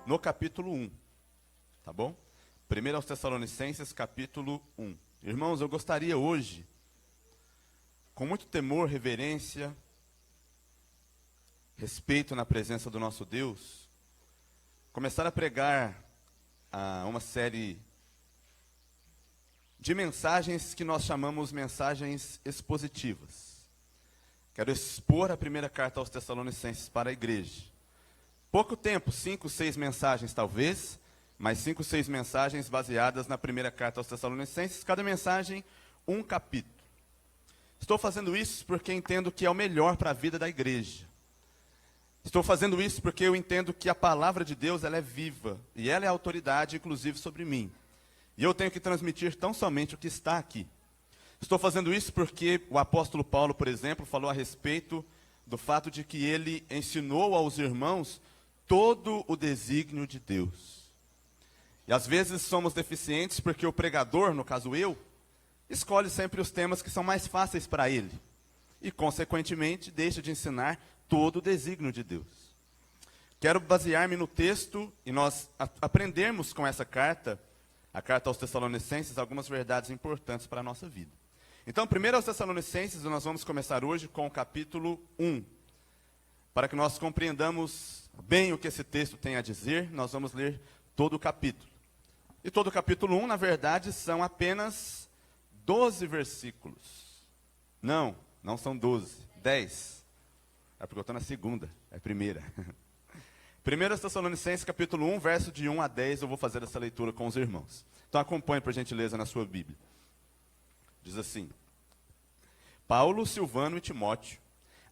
no capítulo 1, tá bom? 1 aos Tessalonicenses, capítulo 1. Irmãos, eu gostaria hoje, com muito temor, reverência, respeito na presença do nosso Deus, começar a pregar uma série de mensagens que nós chamamos mensagens expositivas. Quero expor a primeira carta aos Tessalonicenses para a igreja. Pouco tempo, 5, 6 mensagens talvez, mas 5, 6 mensagens baseadas na primeira carta aos Tessalonicenses, cada mensagem um capítulo. Estou fazendo isso porque entendo que é o melhor para a vida da igreja. Estou fazendo isso porque eu entendo que a palavra de Deus ela é viva, e ela é autoridade, inclusive, sobre mim. E eu tenho que transmitir tão somente o que está aqui. Estou fazendo isso porque o apóstolo Paulo, por exemplo, falou a respeito do fato de que ele ensinou aos irmãos todo o desígnio de Deus. E às vezes somos deficientes porque o pregador, no caso eu, escolhe sempre os temas que são mais fáceis para ele. E, consequentemente, deixa de ensinar todo o desígnio de Deus. Quero basear-me no texto e nós aprendermos com essa carta, a carta aos Tessalonicenses, algumas verdades importantes para a nossa vida. Então, primeiro aos Tessalonicenses, nós vamos começar hoje com o capítulo 1. Para que nós compreendamos bem o que esse texto tem a dizer, nós vamos ler todo o capítulo. E todo o capítulo 1, na verdade, são apenas 12 versículos. Não são 12, 10. É porque eu estou na segunda, é a primeira. 1 Tessalonicenses, capítulo 1, verso de 1 a 10, eu vou fazer essa leitura com os irmãos. Então acompanhe, por gentileza, na sua Bíblia. Diz assim: Paulo, Silvano e Timóteo,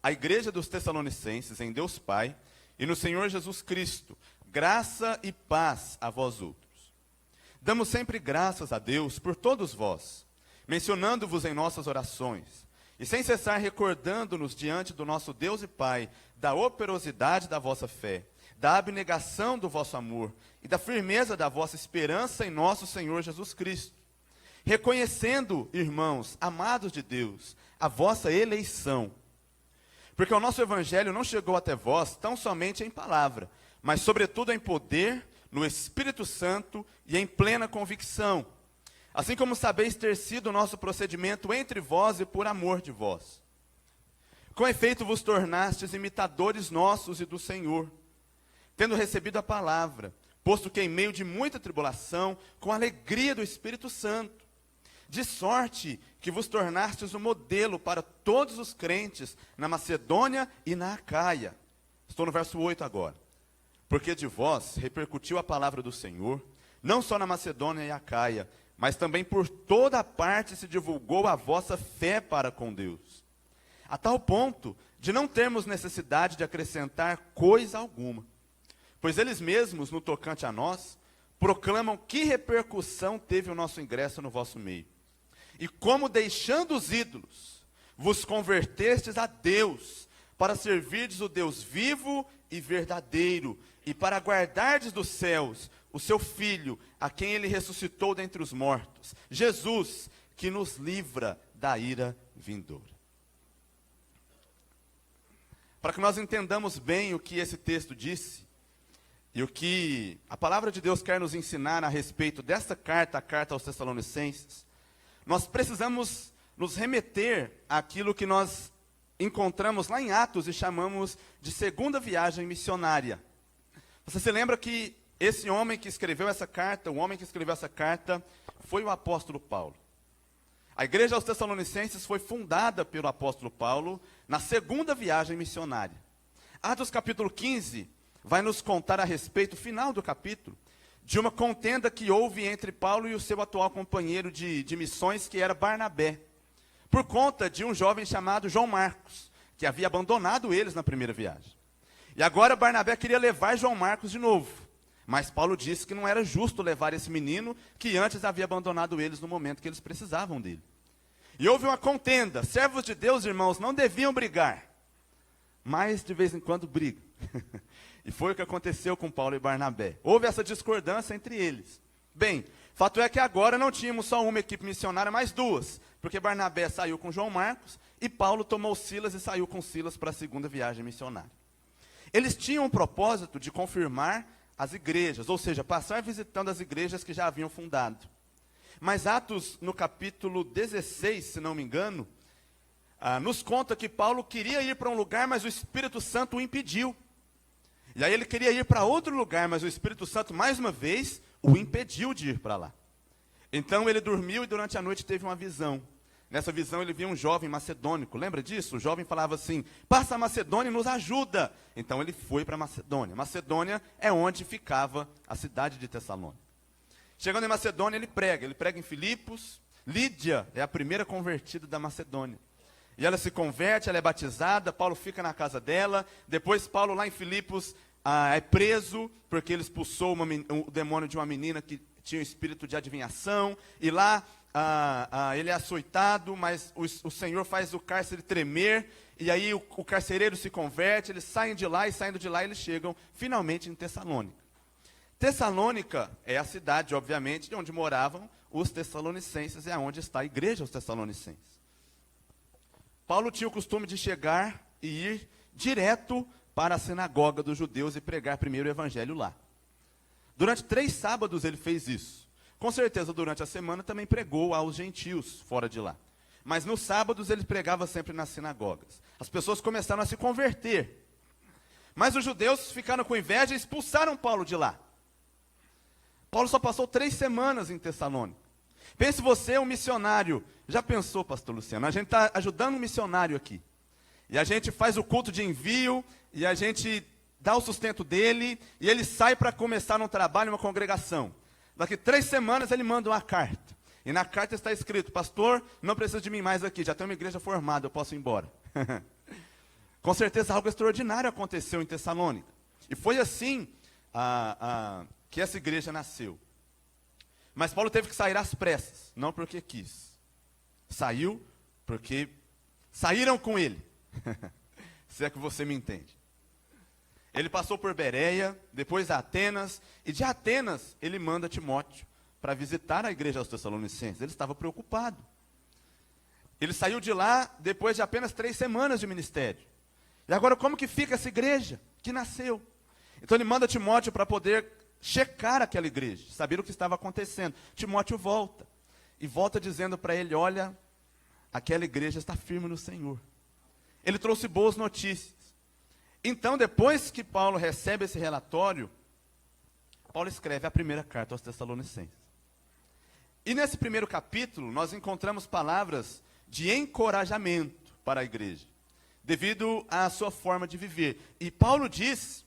a igreja dos Tessalonicenses em Deus Pai e no Senhor Jesus Cristo, graça e paz a vós outros. Damos sempre graças a Deus por todos vós, mencionando-vos em nossas orações, e sem cessar recordando-nos diante do nosso Deus e Pai da operosidade da vossa fé, da abnegação do vosso amor e da firmeza da vossa esperança em nosso Senhor Jesus Cristo. Reconhecendo, irmãos, amados de Deus, a vossa eleição. Porque o nosso evangelho não chegou até vós tão somente em palavra, mas sobretudo em poder, no Espírito Santo e em plena convicção. Assim como sabeis ter sido o nosso procedimento entre vós e por amor de vós. Com efeito vos tornastes imitadores nossos e do Senhor, tendo recebido a palavra, posto que em meio de muita tribulação, com a alegria do Espírito Santo, de sorte que vos tornastes um modelo para todos os crentes na Macedônia e na Acaia. Estou no verso 8 agora. Porque de vós repercutiu a palavra do Senhor, não só na Macedônia e Acaia, mas também por toda parte se divulgou a vossa fé para com Deus, a tal ponto de não termos necessidade de acrescentar coisa alguma, pois eles mesmos, no tocante a nós, proclamam que repercussão teve o nosso ingresso no vosso meio, e como deixando os ídolos, vos convertestes a Deus, para servirdes o Deus vivo e verdadeiro, e para guardardes dos céus o seu Filho, a quem ele ressuscitou dentre os mortos, Jesus, que nos livra da ira vindoura. Para que nós entendamos bem o que esse texto disse, e o que a palavra de Deus quer nos ensinar a respeito desta carta, a carta aos Tessalonicenses, nós precisamos nos remeter àquilo que nós encontramos lá em Atos e chamamos de segunda viagem missionária. Você se lembra que esse homem que escreveu essa carta, o homem que escreveu essa carta, foi o apóstolo Paulo. A igreja aos Tessalonicenses foi fundada pelo apóstolo Paulo na segunda viagem missionária. Atos capítulo 15 vai nos contar a respeito, final do capítulo, de uma contenda que houve entre Paulo e o seu atual companheiro de missões, que era Barnabé, por conta de um jovem chamado João Marcos, que havia abandonado eles na primeira viagem. E agora Barnabé queria levar João Marcos de novo. Mas Paulo disse que não era justo levar esse menino que antes havia abandonado eles no momento que eles precisavam dele. E houve uma contenda. Servos de Deus, irmãos, não deviam brigar, mas de vez em quando brigam. E foi o que aconteceu com Paulo e Barnabé. Houve essa discordância entre eles. Bem, fato é que agora não tínhamos só uma equipe missionária, mas duas. Porque Barnabé saiu com João Marcos e Paulo tomou Silas e saiu com Silas para a segunda viagem missionária. Eles tinham o propósito de confirmar as igrejas, ou seja, passar visitando as igrejas que já haviam fundado. Mas Atos, no capítulo 16, se não me engano, nos conta que Paulo queria ir para um lugar, mas o Espírito Santo o impediu. E aí ele queria ir para outro lugar, mas o Espírito Santo, mais uma vez, o impediu de ir para lá. Então ele dormiu e durante a noite teve uma visão. Nessa visão ele viu um jovem macedônico, lembra disso? O jovem falava assim, passa a Macedônia e nos ajuda. Então ele foi para Macedônia. Macedônia é onde ficava a cidade de Tessalônica. Chegando em Macedônia ele prega em Filipos. Lídia é a primeira convertida da Macedônia. E ela se converte, ela é batizada, Paulo fica na casa dela. Depois Paulo lá em Filipos é preso, porque ele expulsou o demônio de uma menina que tinha um espírito de adivinhação. E lá ele é açoitado, mas o Senhor faz o cárcere tremer. E aí o carcereiro se converte, eles saem de lá, e saindo de lá eles chegam finalmente em Tessalônica. Tessalônica é a cidade, obviamente, de onde moravam os tessalonicenses, é onde está a igreja dos tessalonicenses. Paulo tinha o costume de chegar e ir direto para a sinagoga dos judeus e pregar primeiro o evangelho lá. Durante 3 sábados ele fez isso. Com certeza durante a semana também pregou aos gentios fora de lá. Mas nos sábados ele pregava sempre nas sinagogas. As pessoas começaram a se converter. Mas os judeus ficaram com inveja e expulsaram Paulo de lá. Paulo só passou 3 semanas em Tessalônica. Pense você, um missionário. Já pensou, pastor Luciano? A gente está ajudando um missionário aqui. E a gente faz o culto de envio, e a gente dá o sustento dele, e ele sai para começar um trabalho, uma congregação. Daqui 3 semanas ele manda uma carta. E na carta está escrito, pastor, não precisa de mim mais aqui, já tem uma igreja formada, eu posso ir embora. Com certeza algo extraordinário aconteceu em Tessalônica. E foi assim que essa igreja nasceu. Mas Paulo teve que sair às pressas, não porque quis. Saiu porque saíram com ele. Se é que você me entende. Ele passou por Bereia, depois Atenas, e de Atenas ele manda Timóteo para visitar a igreja dos Tessalonicenses. Ele estava preocupado. Ele saiu de lá depois de apenas 3 semanas de ministério. E agora como que fica essa igreja que nasceu? Então ele manda Timóteo para poder checar aquela igreja, saber o que estava acontecendo. Timóteo volta, e volta dizendo para ele, olha, aquela igreja está firme no Senhor. Ele trouxe boas notícias. Então, depois que Paulo recebe esse relatório, Paulo escreve a primeira carta aos Tessalonicenses. E nesse primeiro capítulo, nós encontramos palavras de encorajamento para a igreja, devido à sua forma de viver. E Paulo diz,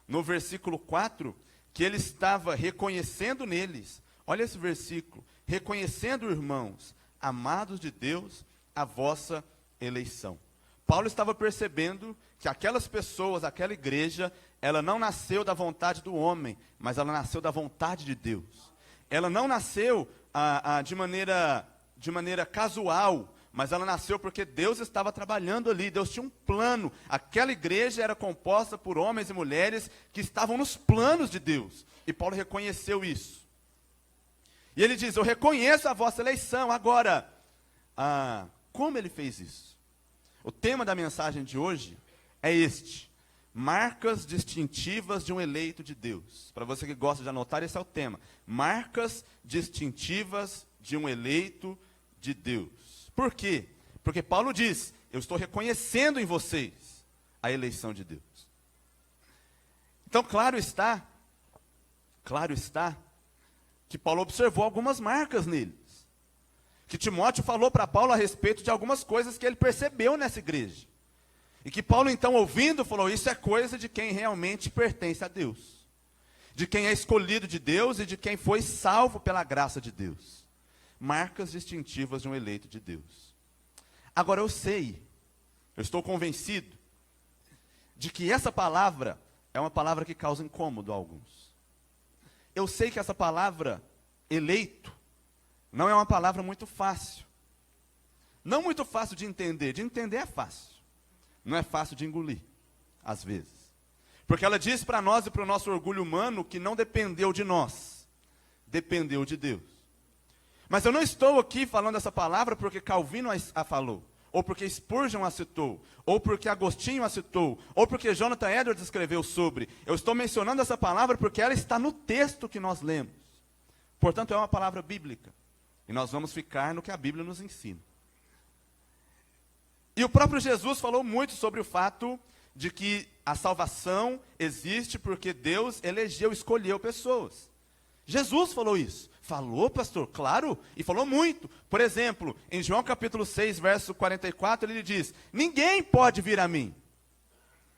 no versículo 4, que ele estava reconhecendo neles, olha esse versículo, reconhecendo, irmãos, amados de Deus, a vossa eleição. Paulo estava percebendo que aquelas pessoas, aquela igreja, ela não nasceu da vontade do homem, mas ela nasceu da vontade de Deus. Ela não nasceu de maneira casual, mas ela nasceu porque Deus estava trabalhando ali, Deus tinha um plano. Aquela igreja era composta por homens e mulheres que estavam nos planos de Deus. E Paulo reconheceu isso. E ele diz, eu reconheço a vossa eleição. Agora, como ele fez isso? O tema da mensagem de hoje é este: marcas distintivas de um eleito de Deus. Para você que gosta de anotar, esse é o tema. Marcas distintivas de um eleito de Deus. Por quê? Porque Paulo diz, eu estou reconhecendo em vocês a eleição de Deus. Então, claro está que Paulo observou algumas marcas neles. Que Timóteo falou para Paulo a respeito de algumas coisas que ele percebeu nessa igreja. E que Paulo, então, ouvindo, falou, isso é coisa de quem realmente pertence a Deus. De quem é escolhido de Deus e de quem foi salvo pela graça de Deus. Marcas distintivas de um eleito de Deus. Agora eu estou convencido de que essa palavra é uma palavra que causa incômodo a alguns. Eu sei que essa palavra, eleito, não é uma palavra muito fácil. Não muito fácil de entender é fácil. Não é fácil de engolir, às vezes. Porque ela diz para nós e para o nosso orgulho humano que não dependeu de nós, dependeu de Deus. Mas eu não estou aqui falando essa palavra porque Calvino a falou, ou porque Spurgeon a citou, ou porque Agostinho a citou, ou porque Jonathan Edwards escreveu sobre. Eu estou mencionando essa palavra porque ela está no texto que nós lemos. Portanto, é uma palavra bíblica. E nós vamos ficar no que a Bíblia nos ensina. E o próprio Jesus falou muito sobre o fato de que a salvação existe porque Deus elegeu, escolheu pessoas. Jesus falou isso. Falou, pastor? Claro, e falou muito. Por exemplo, em João capítulo 6, verso 44, ele diz: ninguém pode vir a mim,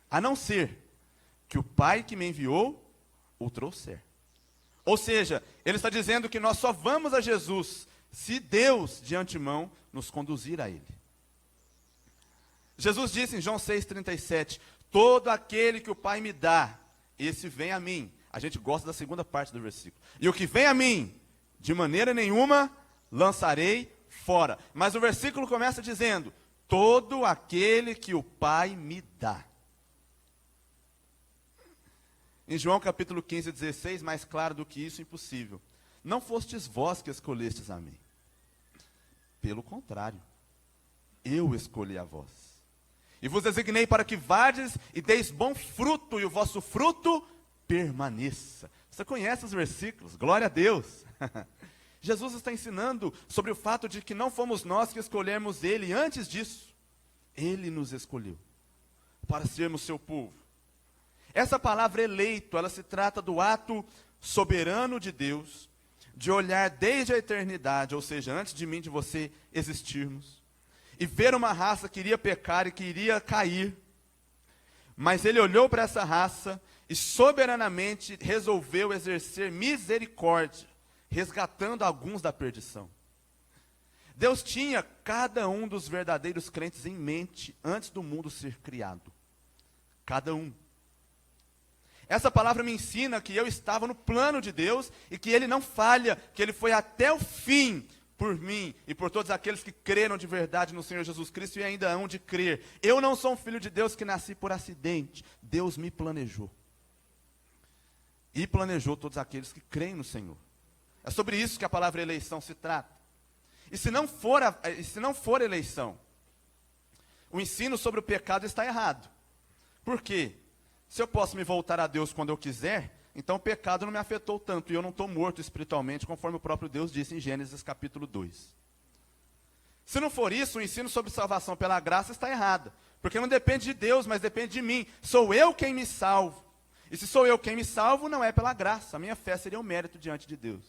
a não ser que o Pai que me enviou o trouxer. Ou seja, ele está dizendo que nós só vamos a Jesus se Deus, de antemão, nos conduzir a Ele. Jesus disse em João 6,37, todo aquele que o Pai me dá, esse vem a mim. A gente gosta da segunda parte do versículo. E o que vem a mim, de maneira nenhuma lançarei fora. Mas o versículo começa dizendo, todo aquele que o Pai me dá. Em João capítulo 15, 16, mais claro do que isso, impossível. Não fostes vós que escolhestes a mim. Pelo contrário, eu escolhi a vós. E vos designei para que vades e deis bom fruto, e o vosso fruto permaneça. Você conhece os versículos, glória a Deus. Jesus está ensinando sobre o fato de que não fomos nós que escolhemos Ele. Antes disso, Ele nos escolheu para sermos seu povo. Essa palavra eleito, ela se trata do ato soberano de Deus, de olhar desde a eternidade, ou seja, antes de mim e de você existirmos, e ver uma raça que iria pecar e que iria cair, mas Ele olhou para essa raça e soberanamente resolveu exercer misericórdia, resgatando alguns da perdição. Deus tinha cada um dos verdadeiros crentes em mente antes do mundo ser criado. Cada um. Essa palavra me ensina que eu estava no plano de Deus e que Ele não falha, que Ele foi até o fim por mim e por todos aqueles que creram de verdade no Senhor Jesus Cristo e ainda hão de crer. Eu não sou um filho de Deus que nasci por acidente. Deus me planejou. E planejou todos aqueles que creem no Senhor. É sobre isso que a palavra eleição se trata. E se não for eleição, o ensino sobre o pecado está errado. Por quê? Se eu posso me voltar a Deus quando eu quiser, então o pecado não me afetou tanto, e eu não estou morto espiritualmente, conforme o próprio Deus disse em Gênesis capítulo 2. Se não for isso, o ensino sobre salvação pela graça está errado, porque não depende de Deus, mas depende de mim. Sou eu quem me salvo. E se sou eu quem me salvo, não é pela graça, a minha fé seria um mérito diante de Deus.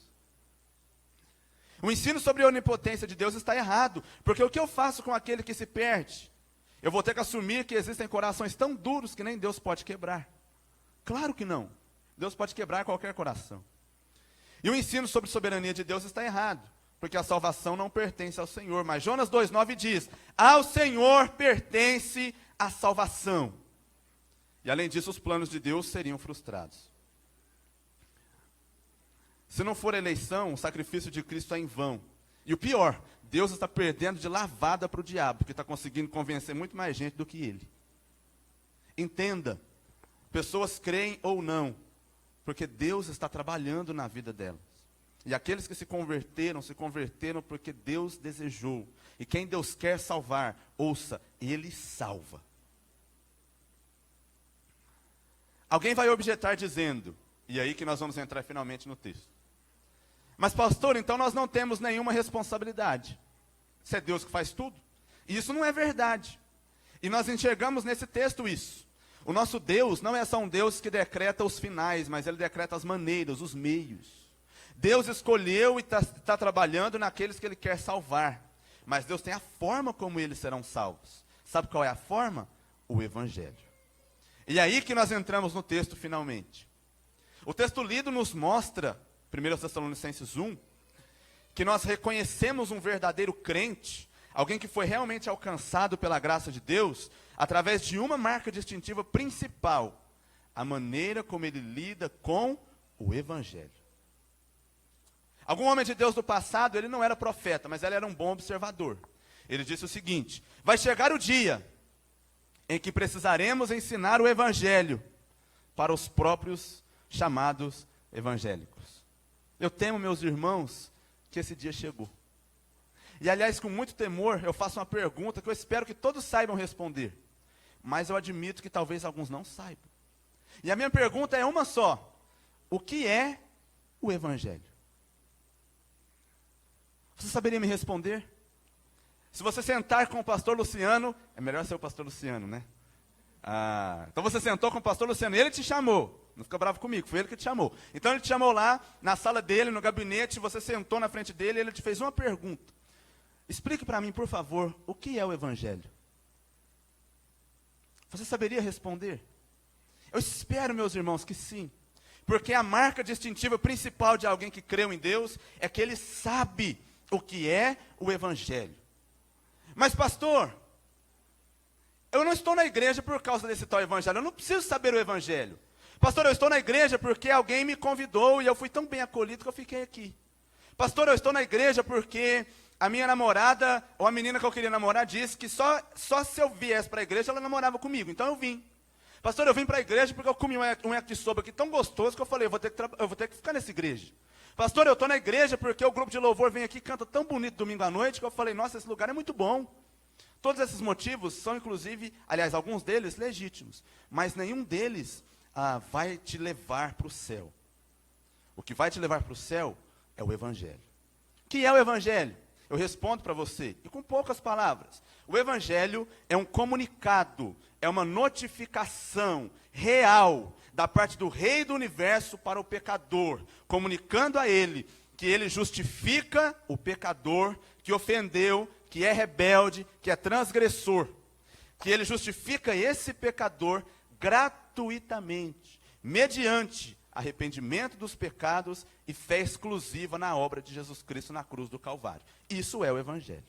O ensino sobre a onipotência de Deus está errado, porque o que eu faço com aquele que se perde? Eu vou ter que assumir que existem corações tão duros que nem Deus pode quebrar. Claro que não. Deus pode quebrar qualquer coração. E o ensino sobre soberania de Deus está errado, porque a salvação não pertence ao Senhor. Mas Jonas 2,9 diz, ao Senhor pertence a salvação. E além disso, os planos de Deus seriam frustrados. Se não for eleição, o sacrifício de Cristo é em vão. E o pior, Deus está perdendo de lavada para o diabo, porque está conseguindo convencer muito mais gente do que ele. Entenda, pessoas creem ou não, porque Deus está trabalhando na vida delas. E aqueles que se converteram porque Deus desejou. E quem Deus quer salvar, ouça, Ele salva. Alguém vai objetar dizendo, e aí que nós vamos entrar finalmente no texto. Mas pastor, então nós não temos nenhuma responsabilidade. Se é Deus que faz tudo. E isso não é verdade. E nós enxergamos nesse texto isso. O nosso Deus não é só um Deus que decreta os finais, mas Ele decreta as maneiras, os meios. Deus escolheu e está trabalhando naqueles que Ele quer salvar. Mas Deus tem a forma como eles serão salvos. Sabe qual é a forma? O Evangelho. E aí que nós entramos no texto finalmente. O texto lido nos mostra, 1 Tessalonicenses 1, que nós reconhecemos um verdadeiro crente, alguém que foi realmente alcançado pela graça de Deus, através de uma marca distintiva principal, a maneira como ele lida com o Evangelho. Algum homem de Deus do passado, ele não era profeta, mas ele era um bom observador. Ele disse o seguinte, vai chegar o dia em que precisaremos ensinar o Evangelho para os próprios chamados evangélicos. Eu temo, meus irmãos, que esse dia chegou. E aliás, com muito temor, eu faço uma pergunta que eu espero que todos saibam responder. Mas eu admito que talvez alguns não saibam. E a minha pergunta é uma só. O que é o Evangelho? Você saberia me responder? Se você sentar com o pastor Luciano, é melhor ser o pastor Luciano, né? Então você sentou com o pastor Luciano, ele te chamou. Não fica bravo comigo, foi ele que te chamou. Então ele te chamou lá, na sala dele, no gabinete, você sentou na frente dele e ele te fez uma pergunta. Explique para mim, por favor, o que é o Evangelho? Você saberia responder? Eu espero, meus irmãos, que sim. Porque a marca distintiva principal de alguém que creu em Deus é que ele sabe o que é o Evangelho. Mas pastor, eu não estou na igreja por causa desse tal Evangelho, eu não preciso saber o Evangelho. Pastor, eu estou na igreja porque alguém me convidou e eu fui tão bem acolhido que eu fiquei aqui. Pastor, eu estou na igreja porque a minha namorada, ou a menina que eu queria namorar, disse que só se eu viesse para a igreja ela namorava comigo, então eu vim. Pastor, eu vim para a igreja porque eu comi um yakisoba aqui tão gostoso que eu falei, eu vou ter que ficar nessa igreja. Pastor, eu estou na igreja porque o grupo de louvor vem aqui e canta tão bonito domingo à noite que eu falei, nossa, esse lugar é muito bom. Todos esses motivos são, inclusive, aliás, alguns deles legítimos, mas nenhum deles vai te levar para o céu. O que vai te levar para o céu é o Evangelho. O que é o Evangelho? Eu respondo para você, e com poucas palavras. O Evangelho é um comunicado, é uma notificação real da parte do Rei do Universo para o pecador, comunicando a ele que ele justifica o pecador que ofendeu, que é rebelde, que é transgressor. Que ele justifica esse pecador gratuitamente, mediante arrependimento dos pecados e fé exclusiva na obra de Jesus Cristo na cruz do Calvário. Isso é o Evangelho.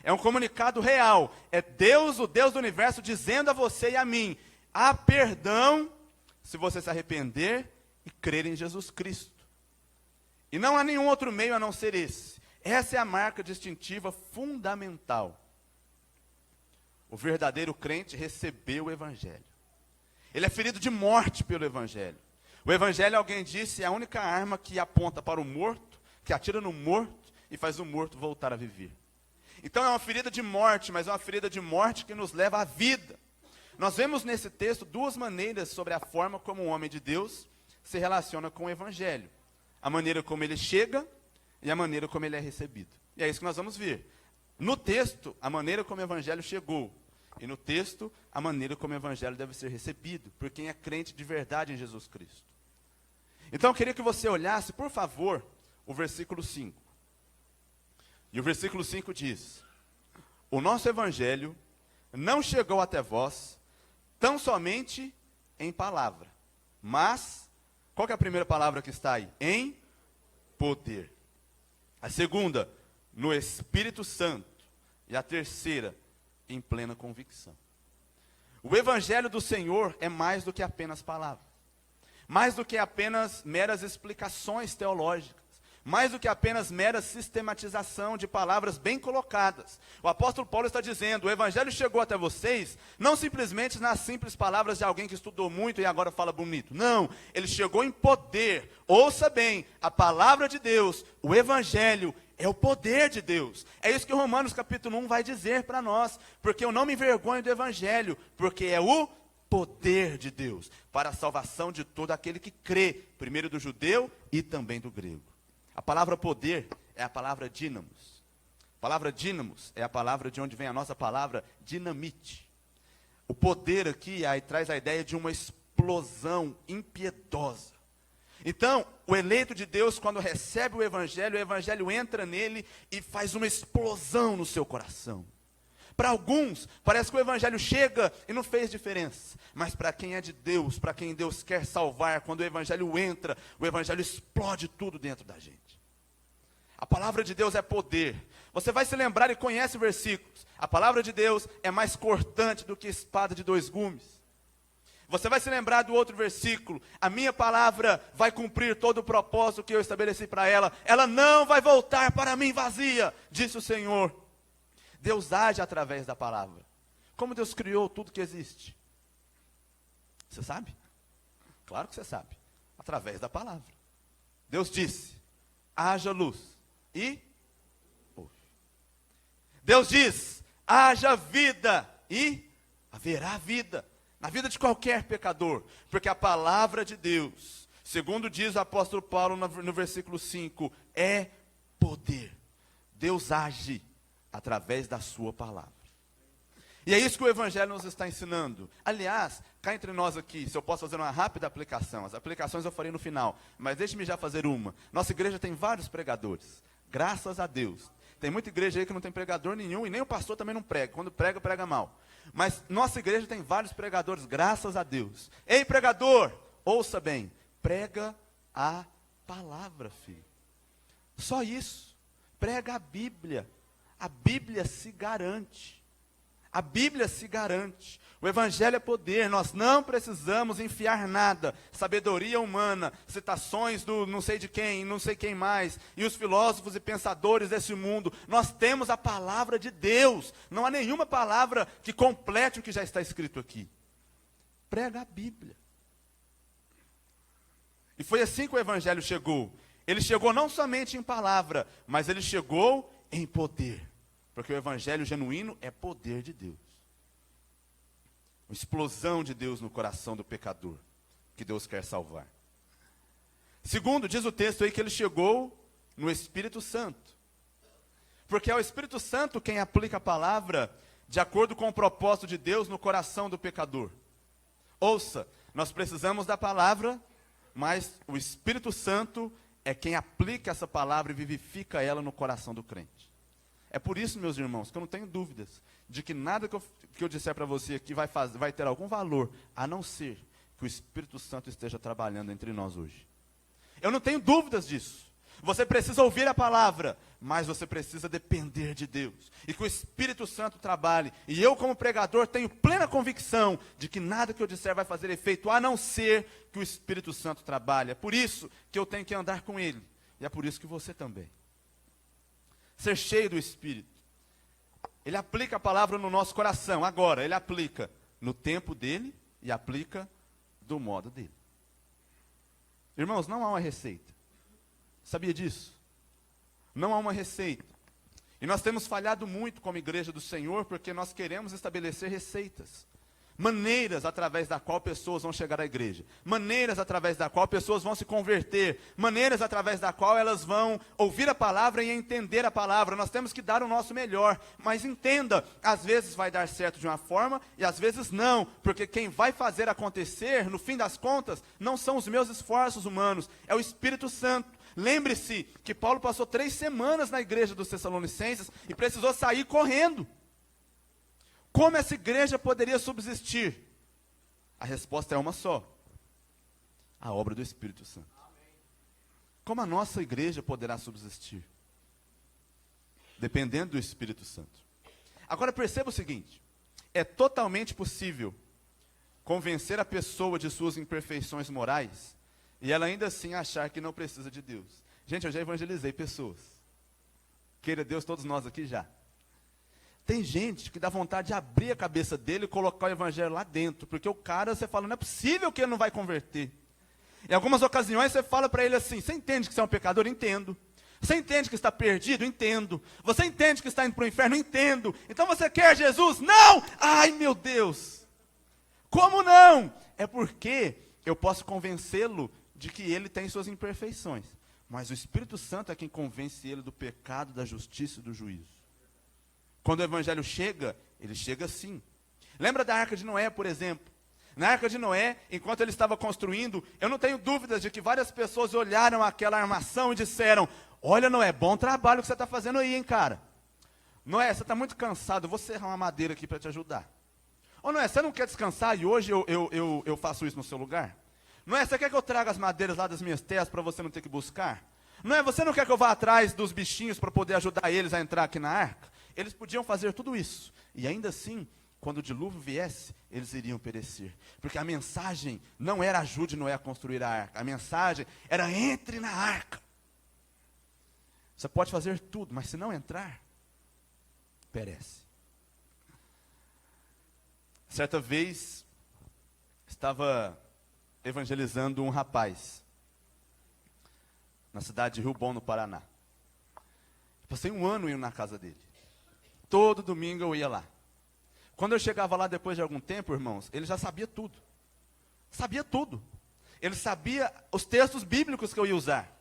É um comunicado real. É Deus, o Deus do universo, dizendo a você e a mim: há perdão se você se arrepender e crer em Jesus Cristo. E não há nenhum outro meio a não ser esse. Essa é a marca distintiva fundamental. O verdadeiro crente recebeu o Evangelho. Ele é ferido de morte pelo Evangelho. O Evangelho, alguém disse, é a única arma que aponta para o morto, que atira no morto e faz o morto voltar a viver. Então é uma ferida de morte, mas é uma ferida de morte que nos leva à vida. Nós vemos nesse texto duas maneiras sobre a forma como o homem de Deus se relaciona com o Evangelho. A maneira como ele chega e a maneira como ele é recebido. E é isso que nós vamos ver. No texto, a maneira como o Evangelho chegou. E no texto, a maneira como o Evangelho deve ser recebido por quem é crente de verdade em Jesus Cristo. Então eu queria que você olhasse, por favor, o versículo 5. E o versículo 5 diz: o nosso Evangelho não chegou até vós tão somente em palavra, mas, qual que é a primeira palavra que está aí? Em poder. A segunda, no Espírito Santo. E a terceira, em plena convicção. O Evangelho do Senhor é mais do que apenas palavras. Mais do que apenas meras explicações teológicas. Mais do que apenas mera sistematização de palavras bem colocadas. O apóstolo Paulo está dizendo, o Evangelho chegou até vocês, não simplesmente nas simples palavras de alguém que estudou muito e agora fala bonito. Não, ele chegou em poder. Ouça bem, a palavra de Deus, o Evangelho, é o poder de Deus. É isso que Romanos capítulo 1 vai dizer para nós. Porque eu não me envergonho do Evangelho, porque é o poder de Deus, para a salvação de todo aquele que crê, primeiro do judeu e também do grego. A palavra poder é a palavra dínamos. A palavra dínamos é a palavra de onde vem a nossa palavra dinamite. O poder aqui aí traz a ideia de uma explosão impiedosa. Então, o eleito de Deus, quando recebe o Evangelho entra nele e faz uma explosão no seu coração. Para alguns, parece que o Evangelho chega e não fez diferença. Mas para quem é de Deus, para quem Deus quer salvar, quando o Evangelho entra, o Evangelho explode tudo dentro da gente. A palavra de Deus é poder. Você vai se lembrar e conhece versículos. A palavra de Deus é mais cortante do que espada de dois gumes. Você vai se lembrar do outro versículo. A minha palavra vai cumprir todo o propósito que eu estabeleci para ela. Ela não vai voltar para mim vazia, disse o Senhor. Deus age através da palavra. Como Deus criou tudo que existe? Você sabe? Claro que você sabe. Através da palavra. Deus disse, haja luz. E houve. Deus diz, haja vida e haverá vida. Na vida de qualquer pecador. Porque a palavra de Deus, segundo diz o apóstolo Paulo no versículo 5, é poder. Deus age através da sua palavra. E é isso que o Evangelho nos está ensinando. Aliás, cá entre nós aqui, se eu posso fazer uma rápida aplicação. As aplicações eu farei no final, mas deixe-me já fazer uma. Nossa igreja tem vários pregadores, graças a Deus. Tem muita igreja aí que não tem pregador nenhum, e nem o pastor também não prega. Quando prega, prega mal. Mas nossa igreja tem vários pregadores, graças a Deus. Ei, pregador, ouça bem, prega a palavra, filho. Só isso. Prega a Bíblia. A Bíblia se garante. A Bíblia se garante. O Evangelho é poder. Nós não precisamos enfiar nada. Sabedoria humana, citações do não sei de quem, não sei quem mais, e os filósofos e pensadores desse mundo. Nós temos a palavra de Deus. Não há nenhuma palavra que complete o que já está escrito aqui. Prega a Bíblia. E foi assim que o Evangelho chegou. Ele chegou não somente em palavra, mas ele chegou em poder. Porque o Evangelho genuíno é poder de Deus. Uma explosão de Deus no coração do pecador, que Deus quer salvar. Segundo, diz o texto aí que ele chegou no Espírito Santo. Porque é o Espírito Santo quem aplica a palavra de acordo com o propósito de Deus no coração do pecador. Ouça, nós precisamos da palavra, mas o Espírito Santo é quem aplica essa palavra e vivifica ela no coração do crente. É por isso, meus irmãos, que eu não tenho dúvidas de que nada que eu disser para você aqui vai ter algum valor, a não ser que o Espírito Santo esteja trabalhando entre nós hoje. Eu não tenho dúvidas disso. Você precisa ouvir a palavra, mas você precisa depender de Deus. E que o Espírito Santo trabalhe. E eu, como pregador, tenho plena convicção de que nada que eu disser vai fazer efeito, a não ser que o Espírito Santo trabalhe. É por isso que eu tenho que andar com Ele. E é por isso que você também. Ser cheio do Espírito. Ele aplica a palavra no nosso coração. Agora, ele aplica no tempo dele e aplica do modo dele. Irmãos, não há uma receita. Sabia disso? Não há uma receita. E nós temos falhado muito como igreja do Senhor, porque nós queremos estabelecer receitas. Maneiras através da qual pessoas vão chegar à igreja. Maneiras através da qual pessoas vão se converter. Maneiras através da qual elas vão ouvir a palavra e entender a palavra. Nós temos que dar o nosso melhor. Mas entenda, às vezes vai dar certo de uma forma e às vezes não. Porque quem vai fazer acontecer, no fim das contas, não são os meus esforços humanos. É o Espírito Santo. Lembre-se que Paulo passou 3 semanas na igreja dos Tessalonicenses e precisou sair correndo. Como essa igreja poderia subsistir? A resposta é uma só: a obra do Espírito Santo. Como a nossa igreja poderá subsistir? Dependendo do Espírito Santo. Agora perceba o seguinte: é totalmente possível convencer a pessoa de suas imperfeições morais e ela ainda assim achar que não precisa de Deus. Gente, eu já evangelizei pessoas. Queira Deus, todos nós aqui já. Tem gente que dá vontade de abrir a cabeça dele e colocar o evangelho lá dentro. Porque o cara, você fala, não é possível que ele não vai converter. Em algumas ocasiões você fala para ele assim: você entende que você é um pecador? Entendo. Você entende que está perdido? Entendo. Você entende que está indo para o inferno? Entendo. Então você quer Jesus? Não! Ai, meu Deus! Como não? É porque eu posso convencê-lo de que ele tem suas imperfeições. Mas o Espírito Santo é quem convence ele do pecado, da justiça e do juízo. Quando o evangelho chega, ele chega assim. Lembra da Arca de Noé, por exemplo? Na Arca de Noé, enquanto ele estava construindo, eu não tenho dúvidas de que várias pessoas olharam aquela armação e disseram: olha, Noé, bom trabalho que você está fazendo aí, hein, cara. Noé, você está muito cansado, eu vou serrar uma madeira aqui para te ajudar. Ô Noé, você não quer descansar e hoje eu faço isso no seu lugar? Noé, você quer que eu traga as madeiras lá das minhas terras para você não ter que buscar? Noé, você não quer que eu vá atrás dos bichinhos para poder ajudar eles a entrar aqui na arca? Eles podiam fazer tudo isso, e ainda assim, quando o dilúvio viesse, eles iriam perecer. Porque a mensagem não era: ajude Noé a construir a arca. A mensagem era: entre na arca. Você pode fazer tudo, mas se não entrar, perece. Certa vez, estava evangelizando um rapaz, na cidade de Rio Bom, no Paraná. Passei um ano indo na casa dele. Todo domingo eu ia lá. Quando eu chegava lá depois de algum tempo, irmãos, ele já sabia tudo. Sabia tudo. Ele sabia os textos bíblicos que eu ia usar.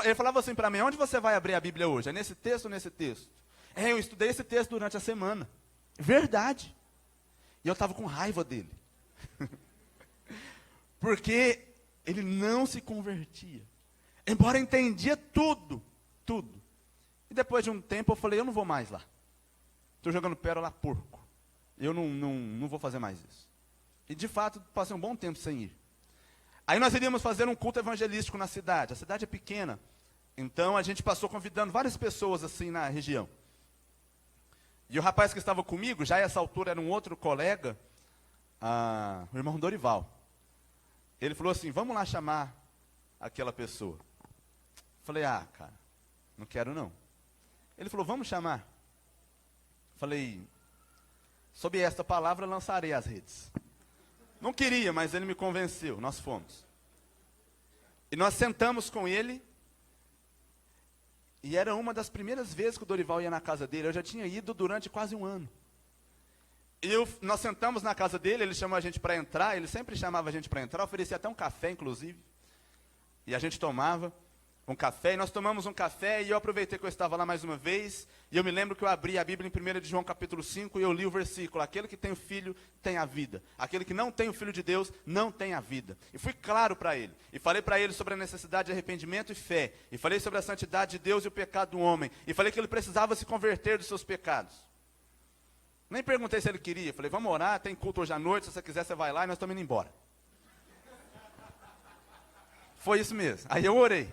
Ele falava assim para mim: onde você vai abrir a Bíblia hoje? É nesse texto ou nesse texto? Eu estudei esse texto durante a semana. Verdade. E eu estava com raiva dele. Porque ele não se convertia. Embora entendia tudo. Tudo. E depois de um tempo eu falei: eu não vou mais lá. Estou jogando pérola a porco. Eu não vou fazer mais isso. E de fato passei um bom tempo sem ir. Aí nós iríamos fazer um culto evangelístico na cidade. A cidade é pequena. Então a gente passou convidando várias pessoas assim na região. E o rapaz que estava comigo, já a essa altura era um outro colega, o irmão Dorival. Ele falou assim: vamos lá chamar aquela pessoa. Falei: cara, não quero não. Ele falou: vamos chamar. Falei: sob esta palavra lançarei as redes. Não queria, mas ele me convenceu, nós fomos. E nós sentamos com ele, e era uma das primeiras vezes que o Dorival ia na casa dele. Eu já tinha ido durante quase um ano. Nós sentamos na casa dele, ele chamou a gente para entrar, ele sempre chamava a gente para entrar, oferecia até um café, inclusive. E a gente tomava um café, e nós tomamos um café, e eu aproveitei que eu estava lá mais uma vez, e eu me lembro que eu abri a Bíblia em 1 de João capítulo 5, e eu li o versículo: aquele que tem o filho tem a vida, aquele que não tem o filho de Deus não tem a vida. E fui claro para ele, e falei para ele sobre a necessidade de arrependimento e fé, e falei sobre a santidade de Deus e o pecado do homem, e falei que ele precisava se converter dos seus pecados. Nem perguntei se ele queria, falei: vamos orar, tem culto hoje à noite, se você quiser você vai lá, e nós estamos indo embora. Foi isso mesmo, aí eu orei.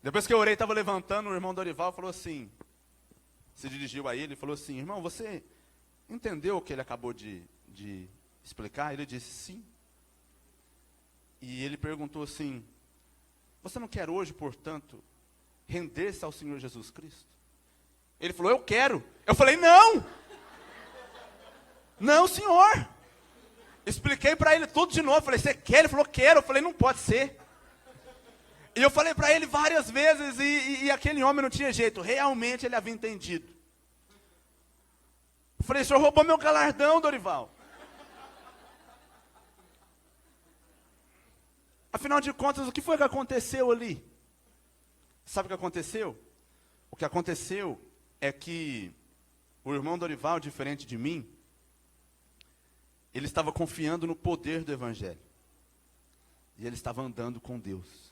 Depois que eu orei, estava levantando, o irmão Dorival falou assim, se dirigiu a ele e falou assim: irmão, você entendeu o que ele acabou de explicar? Ele disse: sim. E ele perguntou assim: você não quer hoje, portanto, render-se ao Senhor Jesus Cristo? Ele falou: eu quero. Eu falei: não! Não, senhor! Expliquei para ele tudo de novo. Falei: você quer? Ele falou: quero. Eu falei: não pode ser. E eu falei para ele várias vezes, e aquele homem não tinha jeito. Realmente ele havia entendido. Eu falei: o senhor roubou meu galardão, Dorival. Afinal de contas, o que foi que aconteceu ali? Sabe o que aconteceu? O que aconteceu é que o irmão Dorival, diferente de mim, ele estava confiando no poder do Evangelho. E ele estava andando com Deus.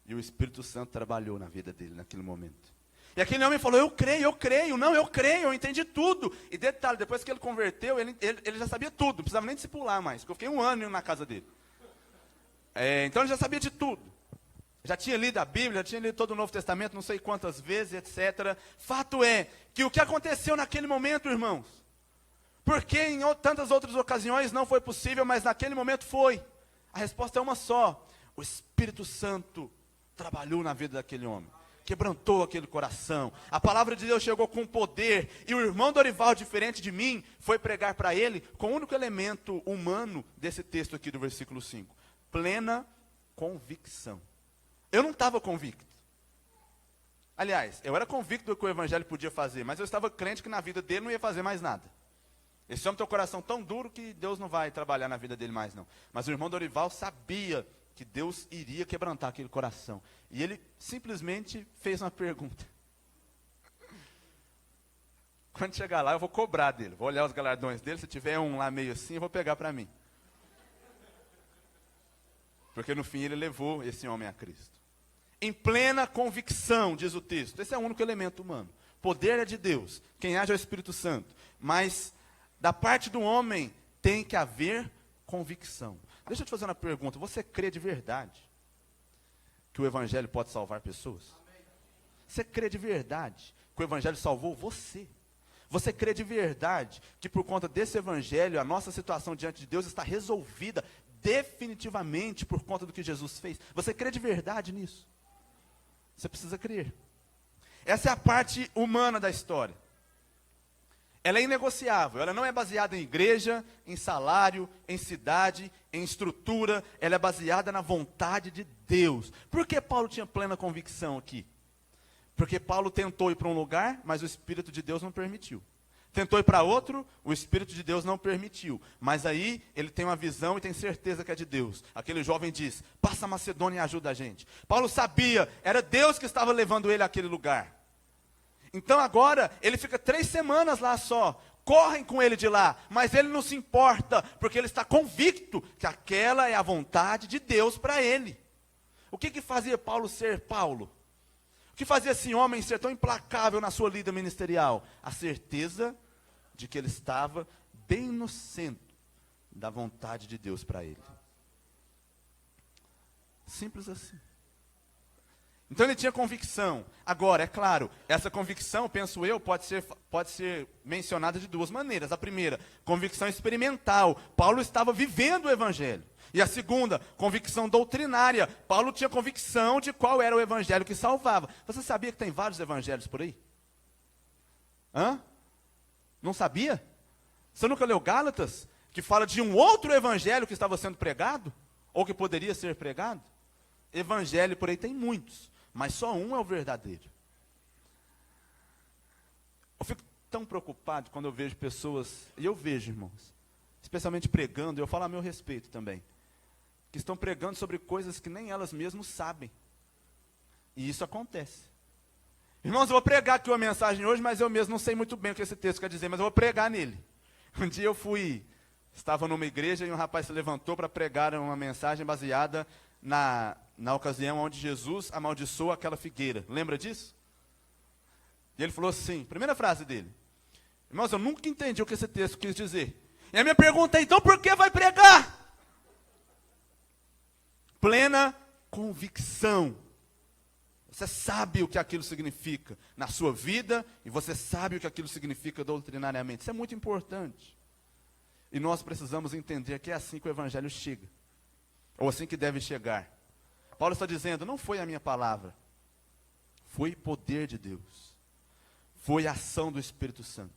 E o Espírito Santo trabalhou na vida dele naquele momento. E aquele homem falou: eu creio, não, eu creio, eu entendi tudo. E detalhe, depois que ele converteu, ele já sabia tudo, não precisava nem discipular mais, porque eu fiquei um ano indo na casa dele. Então ele já sabia de tudo. Já tinha lido a Bíblia, já tinha lido todo o Novo Testamento, não sei quantas vezes, etc. Fato é que o que aconteceu naquele momento, irmãos, porque em tantas outras ocasiões não foi possível, mas naquele momento foi. A resposta é uma só: o Espírito Santo trabalhou na vida daquele homem, quebrantou aquele coração, a palavra de Deus chegou com poder, e o irmão Dorival, diferente de mim, foi pregar para ele com o único elemento humano desse texto aqui do versículo 5, plena convicção. Eu não estava convicto. Aliás, eu era convicto do que o evangelho podia fazer, mas eu estava crente que na vida dele não ia fazer mais nada. Esse homem tem o coração tão duro que Deus não vai trabalhar na vida dele mais não. Mas o irmão Dorival sabia que Deus iria quebrantar aquele coração. E ele simplesmente fez uma pergunta. Quando chegar lá, eu vou cobrar dele. Vou olhar os galardões dele. Se tiver um lá meio assim, eu vou pegar para mim. Porque no fim ele levou esse homem a Cristo. Em plena convicção, diz o texto. Esse é o único elemento humano. Poder é de Deus. Quem age é o Espírito Santo. Mas da parte do homem tem que haver convicção. Deixa eu te fazer uma pergunta. Você crê de verdade que o Evangelho pode salvar pessoas? Você crê de verdade que o Evangelho salvou você? Você crê de verdade que por conta desse Evangelho a nossa situação diante de Deus está resolvida definitivamente por conta do que Jesus fez? Você crê de verdade nisso? Você precisa crer. Essa é a parte humana da história. Ela é inegociável, ela não é baseada em igreja, em salário, em cidade, em estrutura, ela é baseada na vontade de Deus. Por que Paulo tinha plena convicção aqui? Porque Paulo tentou ir para um lugar, mas o Espírito de Deus não permitiu. Tentou ir para outro, o Espírito de Deus não permitiu. Mas aí ele tem uma visão e tem certeza que é de Deus. Aquele jovem diz, passa a Macedônia e ajuda a gente. Paulo sabia, era Deus que estava levando ele àquele lugar. Então agora, ele fica 3 semanas lá só. Correm com ele de lá, mas ele não se importa, porque ele está convicto que aquela é a vontade de Deus para ele. O que fazia Paulo ser Paulo? O que fazia esse homem ser tão implacável na sua lida ministerial? A certeza de que ele estava bem no centro da vontade de Deus para ele. Simples assim. Então ele tinha convicção. Agora, é claro, essa convicção, penso eu, pode ser mencionada de 2 maneiras. A primeira, convicção experimental. Paulo estava vivendo o evangelho. E a segunda, convicção doutrinária. Paulo tinha convicção de qual era o evangelho que salvava. Você sabia que tem vários evangelhos por aí? Não sabia? Você nunca leu Gálatas? Que fala de um outro evangelho que estava sendo pregado? Ou que poderia ser pregado? Evangelho por aí tem muitos, mas só um é o verdadeiro. Eu fico tão preocupado quando eu vejo pessoas, e eu vejo, irmãos, especialmente pregando, eu falo a meu respeito também, que estão pregando sobre coisas que nem elas mesmas sabem. E isso acontece. Irmãos, eu vou pregar aqui uma mensagem hoje, mas eu mesmo não sei muito bem o que esse texto quer dizer, mas eu vou pregar nele. Um dia eu estava numa igreja e um rapaz se levantou para pregar uma mensagem baseada na ocasião onde Jesus amaldiçoou aquela figueira. Lembra disso? E ele falou assim, primeira frase dele, irmãos, eu nunca entendi o que esse texto quis dizer. E a minha pergunta é, então por que vai pregar? Plena convicção. Você sabe o que aquilo significa na sua vida e você sabe o que aquilo significa doutrinariamente. Isso é muito importante. E nós precisamos entender que é assim que o evangelho chega. Ou assim que deve chegar. Paulo está dizendo, não foi a minha palavra. Foi poder de Deus. Foi ação do Espírito Santo.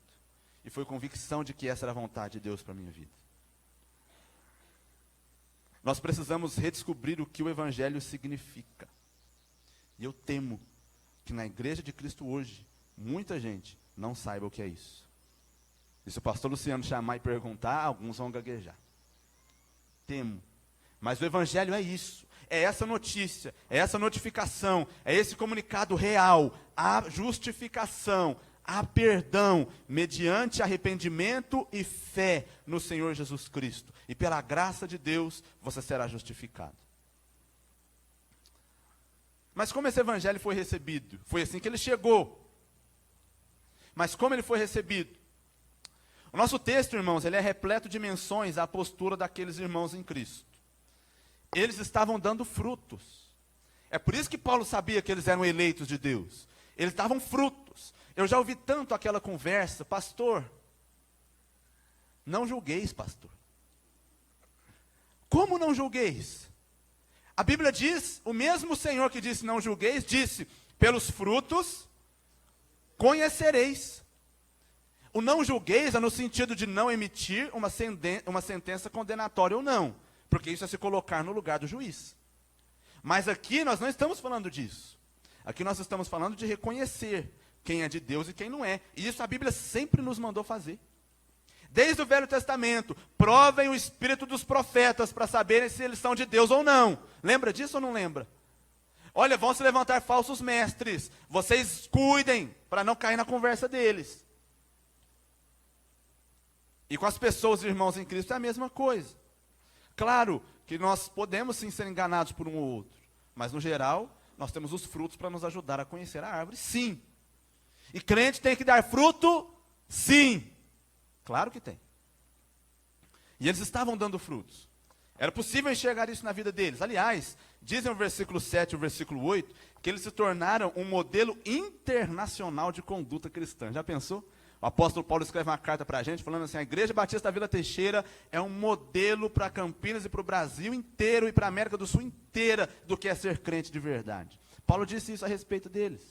E foi convicção de que essa era a vontade de Deus para a minha vida. Nós precisamos redescobrir o que o evangelho significa. E eu temo que na igreja de Cristo hoje, muita gente não saiba o que é isso. E se o pastor Luciano chamar e perguntar, alguns vão gaguejar. Temo. Mas o evangelho é isso. É essa notícia, é essa notificação, é esse comunicado real. Há justificação, há perdão, mediante arrependimento e fé no Senhor Jesus Cristo. E pela graça de Deus, você será justificado. Mas como esse evangelho foi recebido? Foi assim que ele chegou. Mas como ele foi recebido? O nosso texto, irmãos, ele é repleto de menções à postura daqueles irmãos em Cristo. Eles estavam dando frutos. É por isso que Paulo sabia que eles eram eleitos de Deus. Eles davam frutos. Eu já ouvi tanto aquela conversa, pastor, não julgueis, pastor. Como não julgueis? A Bíblia diz, o mesmo Senhor que disse não julgueis, disse, pelos frutos conhecereis. O não julgueis é no sentido de não emitir uma sentença condenatória ou não. Porque isso é se colocar no lugar do juiz. Mas aqui nós não estamos falando disso. Aqui nós estamos falando de reconhecer quem é de Deus e quem não é. E isso a Bíblia sempre nos mandou fazer. Desde o Velho Testamento, provem o espírito dos profetas para saberem se eles são de Deus ou não. Lembra disso ou não lembra? Olha, vão se levantar falsos mestres. Vocês cuidem para não cair na conversa deles. E com as pessoas, irmãos em Cristo, é a mesma coisa. Claro que nós podemos sim ser enganados por um ou outro, mas no geral, nós temos os frutos para nos ajudar a conhecer a árvore, sim. E crente tem que dar fruto, sim. Claro que tem. E eles estavam dando frutos. Era possível enxergar isso na vida deles. Aliás, dizem o versículo 7 e o versículo 8, que eles se tornaram um modelo internacional de conduta cristã. Já pensou? O apóstolo Paulo escreve uma carta para a gente, falando assim, a Igreja Batista da Vila Teixeira é um modelo para Campinas e para o Brasil inteiro e para a América do Sul inteira do que é ser crente de verdade. Paulo disse isso a respeito deles.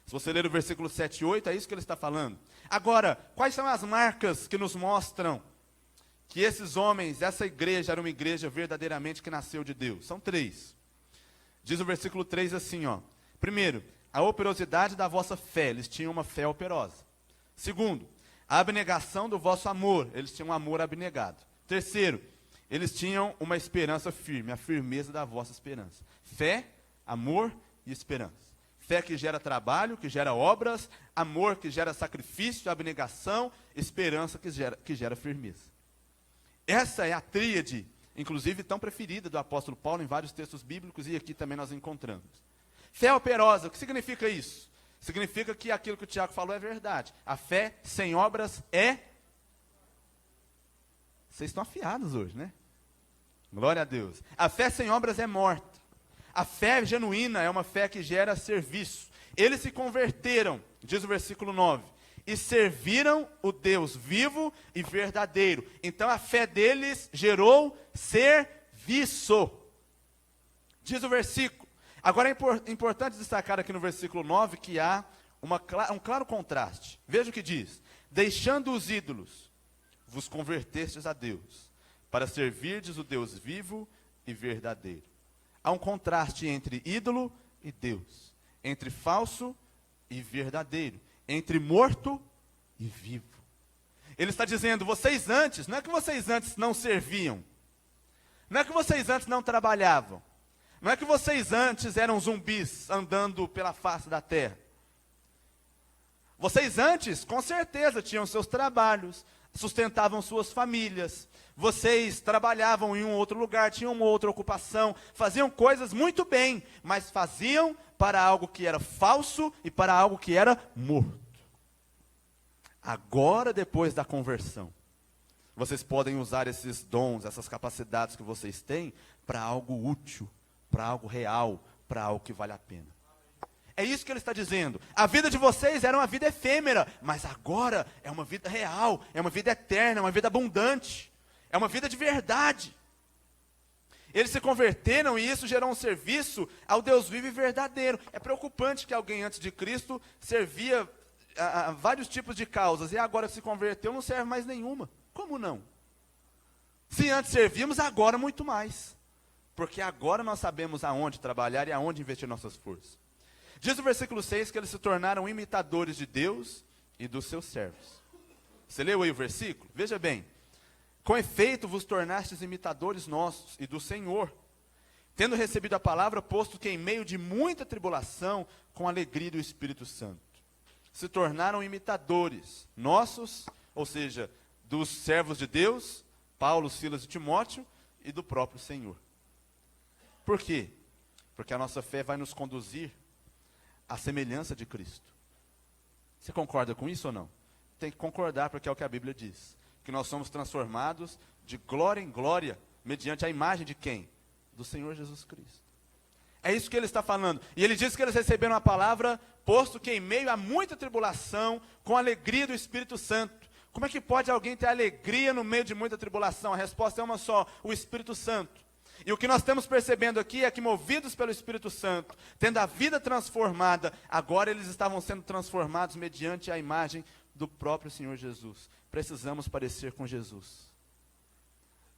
Se você ler o versículo 7 e 8, é isso que ele está falando. Agora, quais são as marcas que nos mostram que esses homens, essa igreja era uma igreja verdadeiramente que nasceu de Deus? São 3. Diz o versículo 3 assim, ó. Primeiro, a operosidade da vossa fé. Eles tinham uma fé operosa. Segundo, a abnegação do vosso amor. Eles tinham um amor abnegado. Terceiro, eles tinham uma esperança firme, a firmeza da vossa esperança. Fé, amor e esperança. Fé que gera trabalho, que gera obras, amor que gera sacrifício, abnegação, esperança que gera firmeza. Essa é a tríade, inclusive tão preferida do apóstolo Paulo em vários textos bíblicos, e aqui também nós encontramos. Fé operosa, o que significa isso? Significa que aquilo que o Tiago falou é verdade. A fé sem obras é... Vocês estão afiados hoje, né? Glória a Deus. A fé sem obras é morta. A fé genuína é uma fé que gera serviço. Eles se converteram, diz o versículo 9, e serviram o Deus vivo e verdadeiro. Então a fé deles gerou serviço. Diz o versículo. Agora é importante destacar aqui no versículo 9 que há um claro contraste. Veja o que diz: deixando os ídolos, vos convertestes a Deus, para servirdes o Deus vivo e verdadeiro. Há um contraste entre ídolo e Deus, entre falso e verdadeiro, entre morto e vivo. Ele está dizendo, vocês antes, não é que vocês antes não serviam, não é que vocês antes não trabalhavam, não é que vocês antes eram zumbis andando pela face da terra. Vocês antes, com certeza, tinham seus trabalhos, sustentavam suas famílias, vocês trabalhavam em um outro lugar, tinham uma outra ocupação, faziam coisas muito bem, mas faziam para algo que era falso e para algo que era morto. Agora, depois da conversão, vocês podem usar esses dons, essas capacidades que vocês têm, para algo útil, para algo real, para algo que vale a pena. É isso que ele está dizendo. A vida de vocês era uma vida efêmera, mas agora é uma vida real, é uma vida eterna, é uma vida abundante, é uma vida de verdade. Eles se converteram e isso gerou um serviço ao Deus vivo e verdadeiro. É preocupante que alguém antes de Cristo servia a vários tipos de causas e agora que se converteu não serve mais nenhuma. Como não? Se antes servíamos, agora muito mais. Porque agora nós sabemos aonde trabalhar e aonde investir nossas forças. Diz o versículo 6 que eles se tornaram imitadores de Deus e dos seus servos. Você leu aí o versículo? Veja bem. Com efeito vos tornastes imitadores nossos e do Senhor, tendo recebido a palavra, posto que em meio de muita tribulação, com alegria do Espírito Santo, se tornaram imitadores nossos, ou seja, dos servos de Deus, Paulo, Silas e Timóteo, e do próprio Senhor. Por quê? Porque a nossa fé vai nos conduzir à semelhança de Cristo. Você concorda com isso ou não? Tem que concordar, porque é o que a Bíblia diz. Que nós somos transformados de glória em glória, mediante a imagem de quem? Do Senhor Jesus Cristo. É isso que ele está falando. E ele diz que eles receberam a palavra, posto que em meio a muita tribulação, com alegria do Espírito Santo. Como é que pode alguém ter alegria no meio de muita tribulação? A resposta é uma só, o Espírito Santo. E o que nós estamos percebendo aqui é que, movidos pelo Espírito Santo, tendo a vida transformada, agora eles estavam sendo transformados mediante a imagem do próprio Senhor Jesus. Precisamos parecer com Jesus.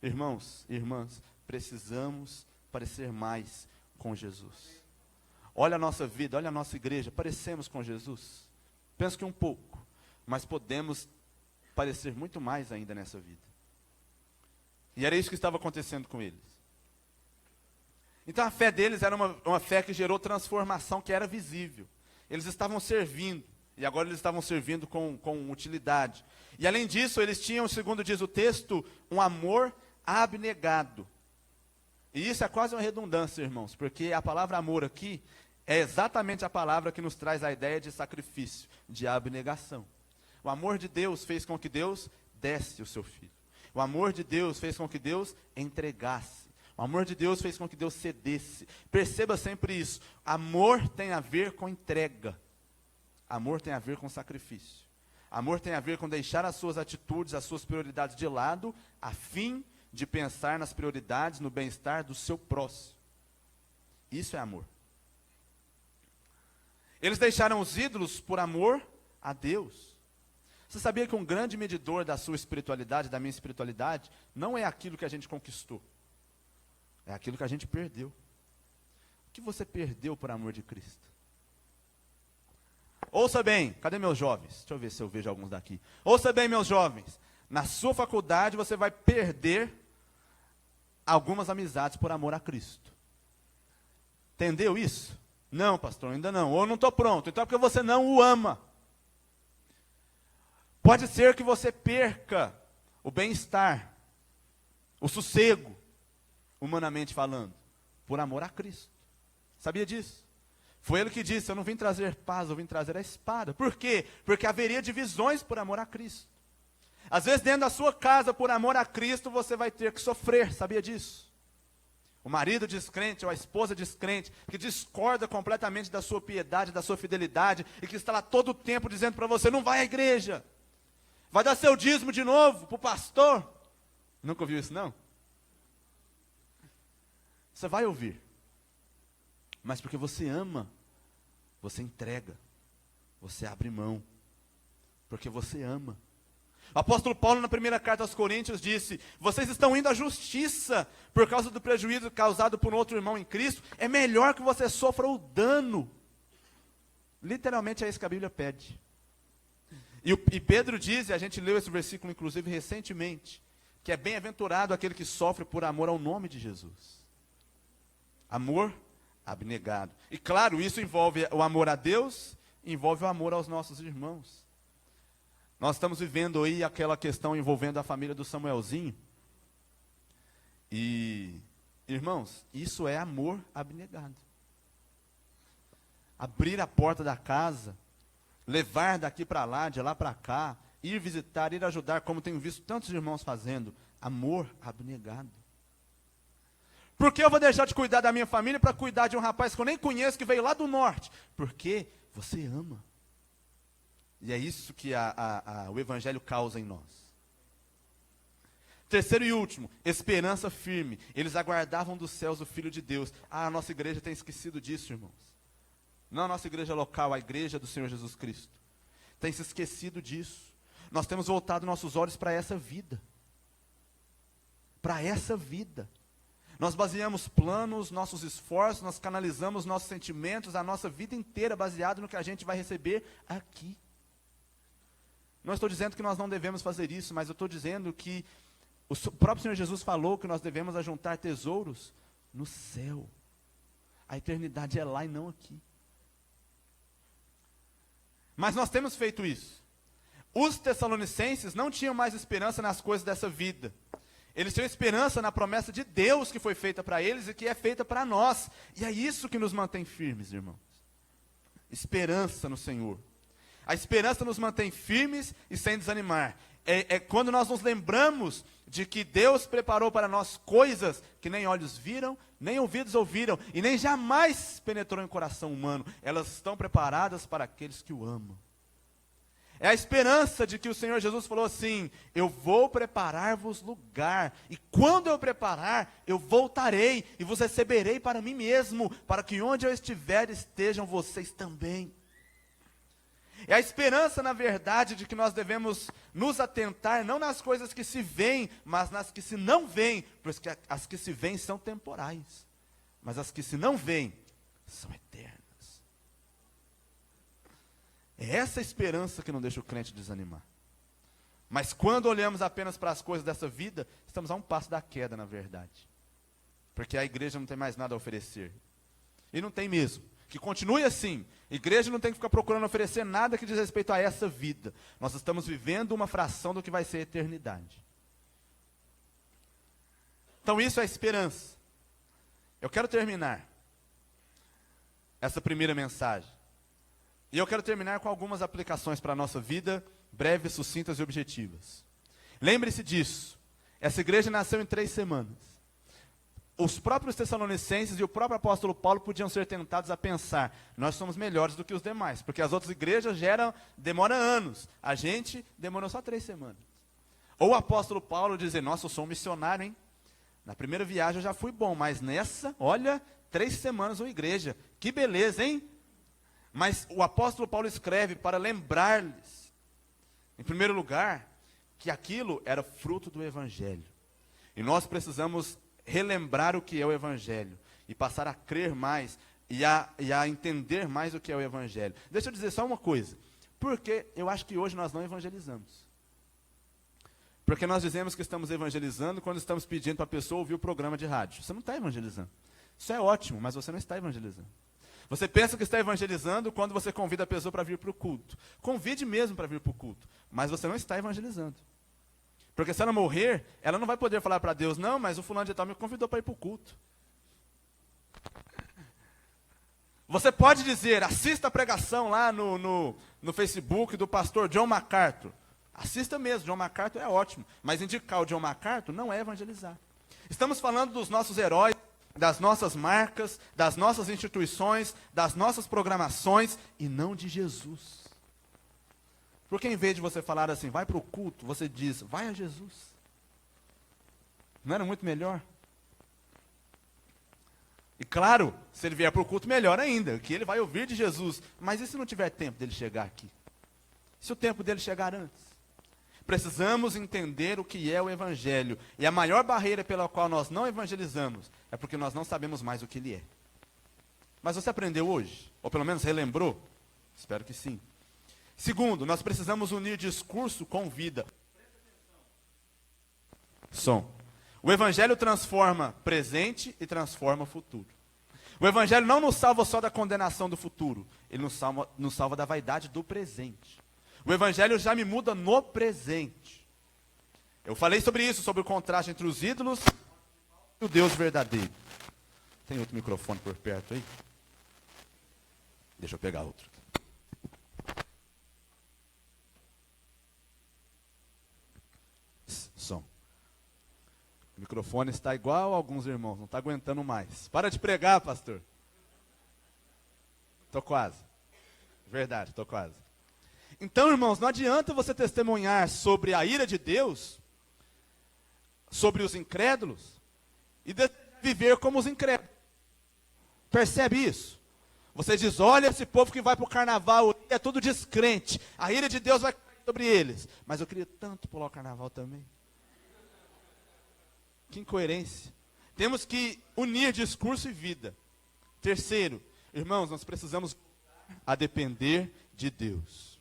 Irmãos, irmãs, precisamos parecer mais com Jesus. Olha a nossa vida, olha a nossa igreja, parecemos com Jesus? Penso que um pouco, mas podemos parecer muito mais ainda nessa vida. E era isso que estava acontecendo com eles. Então a fé deles era uma fé que gerou transformação, que era visível. Eles estavam servindo, e agora eles estavam servindo com utilidade. E além disso, eles tinham, segundo diz o texto, um amor abnegado. E isso é quase uma redundância, irmãos, porque a palavra amor aqui é exatamente a palavra que nos traz a ideia de sacrifício, de abnegação. O amor de Deus fez com que Deus desse o seu filho. O amor de Deus fez com que Deus entregasse. O amor de Deus fez com que Deus cedesse. Perceba sempre isso. Amor tem a ver com entrega. Amor tem a ver com sacrifício. Amor tem a ver com deixar as suas atitudes, as suas prioridades de lado, a fim de pensar nas prioridades, no bem-estar do seu próximo. Isso é amor. Eles deixaram os ídolos por amor a Deus. Você sabia que um grande medidor da sua espiritualidade, da minha espiritualidade, não é aquilo que a gente conquistou. É aquilo que a gente perdeu. O que você perdeu por amor de Cristo? Ouça bem, cadê meus jovens? Deixa eu ver se eu vejo alguns daqui. Ouça bem, meus jovens. Na sua faculdade você vai perder algumas amizades por amor a Cristo. Entendeu isso? Não, pastor, ainda não. Ou não estou pronto. Então é porque você não o ama. Pode ser que você perca o bem-estar, o sossego, humanamente falando, por amor a Cristo. Sabia disso? Foi ele que disse, eu não vim trazer paz, eu vim trazer a espada. Por quê? Porque haveria divisões por amor a Cristo. Às vezes dentro da sua casa, por amor a Cristo, você vai ter que sofrer, sabia disso? O marido descrente ou a esposa descrente, que discorda completamente da sua piedade, da sua fidelidade, e que está lá todo o tempo dizendo para você, não vai à igreja, vai dar seu dízimo de novo para o pastor. Nunca ouviu isso não? Você vai ouvir. Mas porque você ama, você entrega, você abre mão, porque você ama. O apóstolo Paulo, na primeira carta aos Coríntios, disse, vocês estão indo à justiça, por causa do prejuízo causado por um outro irmão em Cristo, é melhor que você sofra o dano. Literalmente é isso que a Bíblia pede. E Pedro diz, e a gente leu esse versículo inclusive recentemente, que é bem-aventurado aquele que sofre por amor ao nome de Jesus. Amor abnegado. E claro, isso envolve o amor a Deus, envolve o amor aos nossos irmãos. Nós estamos vivendo aí aquela questão envolvendo a família do Samuelzinho. E, irmãos, isso é amor abnegado. Abrir a porta da casa, levar daqui para lá, de lá para cá, ir visitar, ir ajudar, como tenho visto tantos irmãos fazendo. Amor abnegado. Por que eu vou deixar de cuidar da minha família para cuidar de um rapaz que eu nem conheço, que veio lá do norte? Porque você ama. E é isso que o Evangelho causa em nós. Terceiro e último, esperança firme. Eles aguardavam dos céus o Filho de Deus. A nossa igreja tem esquecido disso, irmãos. Não a nossa igreja local, a igreja do Senhor Jesus Cristo. Tem se esquecido disso. Nós temos voltado nossos olhos para essa vida. Para essa vida. Nós baseamos planos, nossos esforços, nós canalizamos nossos sentimentos, a nossa vida inteira baseado no que a gente vai receber aqui. Não estou dizendo que nós não devemos fazer isso, mas eu estou dizendo que o próprio Senhor Jesus falou que nós devemos ajuntar tesouros no céu. A eternidade é lá e não aqui. Mas nós temos feito isso. Os tessalonicenses não tinham mais esperança nas coisas dessa vida. Eles tinham esperança na promessa de Deus que foi feita para eles e que é feita para nós. E é isso que nos mantém firmes, irmãos. Esperança no Senhor. A esperança nos mantém firmes e sem desanimar. É quando nós nos lembramos de que Deus preparou para nós coisas que nem olhos viram, nem ouvidos ouviram, e nem jamais penetrou em coração humano. Elas estão preparadas para aqueles que o amam. É a esperança de que o Senhor Jesus falou assim, eu vou preparar-vos lugar, e quando eu preparar, eu voltarei, e vos receberei para mim mesmo, para que onde eu estiver, estejam vocês também. É a esperança, na verdade, de que nós devemos nos atentar, não nas coisas que se veem, mas nas que se não veem, porque as que se veem são temporais, mas as que se não veem, são eternas. É essa esperança que não deixa o crente desanimar. Mas quando olhamos apenas para as coisas dessa vida, estamos a um passo da queda, na verdade. Porque a igreja não tem mais nada a oferecer. E não tem mesmo. Que continue assim. A igreja não tem que ficar procurando oferecer nada que diz respeito a essa vida. Nós estamos vivendo uma fração do que vai ser a eternidade. Então isso é esperança. Eu quero terminar essa primeira mensagem. E eu quero terminar com algumas aplicações para a nossa vida, breves, sucintas e objetivas. Lembre-se disso. Essa igreja nasceu em 3 semanas. Os próprios tessalonicenses e o próprio apóstolo Paulo podiam ser tentados a pensar, nós somos melhores do que os demais, porque as outras igrejas demoram anos. A gente demorou só 3 semanas. Ou o apóstolo Paulo dizer, nossa, eu sou um missionário, hein? Na primeira viagem eu já fui bom, mas nessa, olha, 3 semanas uma igreja. Que beleza, hein? Mas o apóstolo Paulo escreve para lembrar-lhes, em primeiro lugar, que aquilo era fruto do Evangelho. E nós precisamos relembrar o que é o Evangelho e passar a crer mais e a entender mais o que é o Evangelho. Deixa eu dizer só uma coisa. Porque eu acho que hoje nós não evangelizamos. Porque nós dizemos que estamos evangelizando quando estamos pedindo para a pessoa ouvir o programa de rádio. Você não está evangelizando. Isso é ótimo, mas você não está evangelizando. Você pensa que está evangelizando quando você convida a pessoa para vir para o culto. Convide mesmo para vir para o culto, mas você não está evangelizando. Porque se ela morrer, ela não vai poder falar para Deus, não, mas o fulano de tal me convidou para ir para o culto. Você pode dizer, assista a pregação lá no Facebook do pastor John MacArthur. Assista mesmo, John MacArthur é ótimo. Mas indicar o John MacArthur não é evangelizar. Estamos falando dos nossos heróis, das nossas marcas, das nossas instituições, das nossas programações, e não de Jesus. Porque em vez de você falar assim, vai para o culto, você diz, vai a Jesus. Não era muito melhor? E claro, se ele vier para o culto, melhor ainda, que ele vai ouvir de Jesus. Mas e se não tiver tempo dele chegar aqui? Se o tempo dele chegar antes? Precisamos entender o que é o Evangelho. E a maior barreira pela qual nós não evangelizamos é porque nós não sabemos mais o que ele é. Mas você aprendeu hoje? Ou pelo menos relembrou? Espero que sim. Segundo, nós precisamos unir discurso com vida. Som. O Evangelho transforma presente e transforma futuro. O Evangelho não nos salva só da condenação do futuro, ele nos salva da vaidade do presente. O Evangelho já me muda no presente. Eu falei sobre isso, sobre o contraste entre os ídolos e o Deus verdadeiro. Tem outro microfone por perto aí? Deixa eu pegar outro. Som. O microfone está igual a alguns irmãos, não está aguentando mais. Para de pregar, pastor. Estou quase. Verdade, estou quase. Então, irmãos, não adianta você testemunhar sobre a ira de Deus, sobre os incrédulos, e viver como os incrédulos. Percebe isso? Você diz, olha esse povo que vai para o carnaval, é tudo descrente. A ira de Deus vai cair sobre eles. Mas eu queria tanto pular o carnaval também. Que incoerência. Temos que unir discurso e vida. Terceiro, irmãos, nós precisamos a depender de Deus.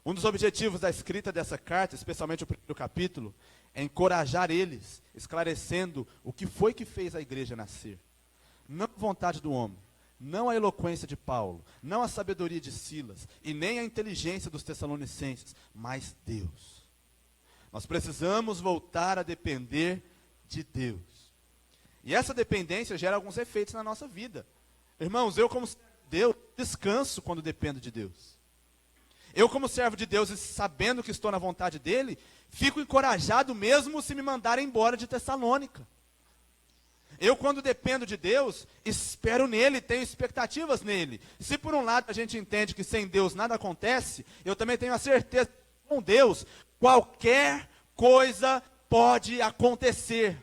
Um dos objetivos da escrita dessa carta, especialmente o primeiro capítulo, é encorajar eles, esclarecendo o que foi que fez a igreja nascer. Não a vontade do homem, não a eloquência de Paulo, não a sabedoria de Silas, e nem a inteligência dos tessalonicenses, mas Deus. Nós precisamos voltar a depender de Deus. E essa dependência gera alguns efeitos na nossa vida. Irmãos, eu como servo de Deus, descanso quando dependo de Deus. Eu como servo de Deus, sabendo que estou na vontade dEle, fico encorajado mesmo se me mandarem embora de Tessalônica. Eu quando dependo de Deus, espero nele, tenho expectativas nele. Se por um lado a gente entende que sem Deus nada acontece, eu também tenho a certeza que com Deus, qualquer coisa pode acontecer.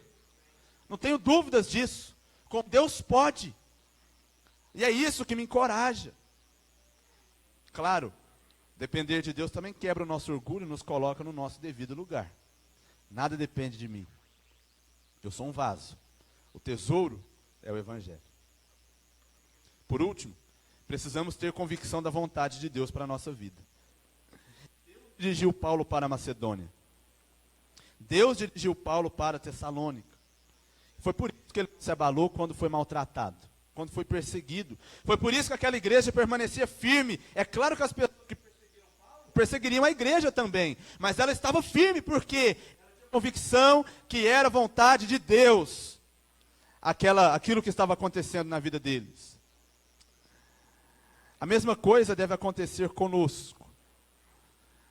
Não tenho dúvidas disso. Com Deus pode. E é isso que me encoraja. Claro, depender de Deus também quebra o nosso orgulho e nos coloca no nosso devido lugar. Nada depende de mim. Eu sou um vaso. O tesouro é o Evangelho. Por último, precisamos ter convicção da vontade de Deus para a nossa vida. Deus dirigiu Paulo para a Macedônia. Deus dirigiu Paulo para Tessalônica. Foi por isso que ele se abalou quando foi maltratado, quando foi perseguido. Foi por isso que aquela igreja permanecia firme. É claro que as pessoas que perseguiram Paulo perseguiriam a igreja também, mas ela estava firme porque ela tinha convicção que era vontade de Deus, aquilo que estava acontecendo na vida deles. A mesma coisa deve acontecer conosco.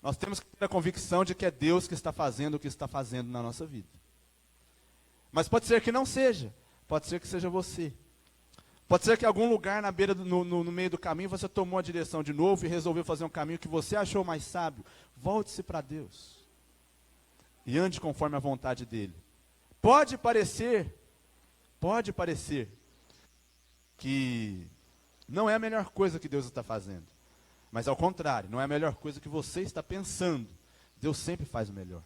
Nós temos que ter a convicção de que é Deus que está fazendo o que está fazendo na nossa vida. Mas pode ser que não seja. Pode ser que seja você. Pode ser que em algum lugar na beira, no meio do caminho, você tomou a direção de novo e resolveu fazer um caminho que você achou mais sábio. Volte-se para Deus. E ande conforme a vontade dEle. Pode parecer que não é a melhor coisa que Deus está fazendo. Mas ao contrário, não é a melhor coisa que você está pensando. Deus sempre faz o melhor.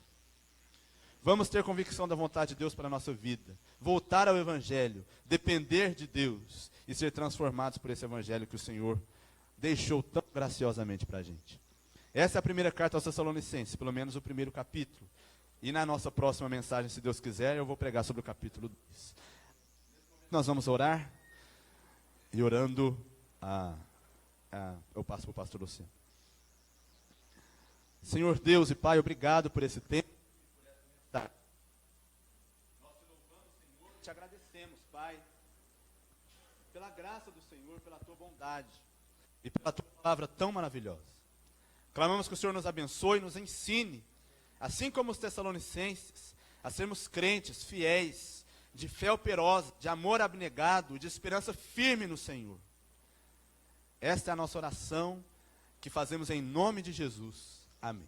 Vamos ter convicção da vontade de Deus para a nossa vida, voltar ao Evangelho, depender de Deus e ser transformados por esse Evangelho que o Senhor deixou tão graciosamente para a gente. Essa é a primeira carta aos Tessalonicenses, pelo menos o primeiro capítulo. E na nossa próxima mensagem, se Deus quiser, eu vou pregar sobre o capítulo 2. Nós vamos orar, e orando, eu passo para o pastor Luciano. Senhor Deus e Pai, obrigado por esse tempo. Nós te louvamos, Senhor, te agradecemos, Pai, pela graça do Senhor, pela tua bondade e pela tua palavra tão maravilhosa. Clamamos que o Senhor nos abençoe e nos ensine, assim como os Tessalonicenses, a sermos crentes, fiéis, de fé operosa, de amor abnegado, de esperança firme no Senhor. Esta é a nossa oração, que fazemos em nome de Jesus. Amém.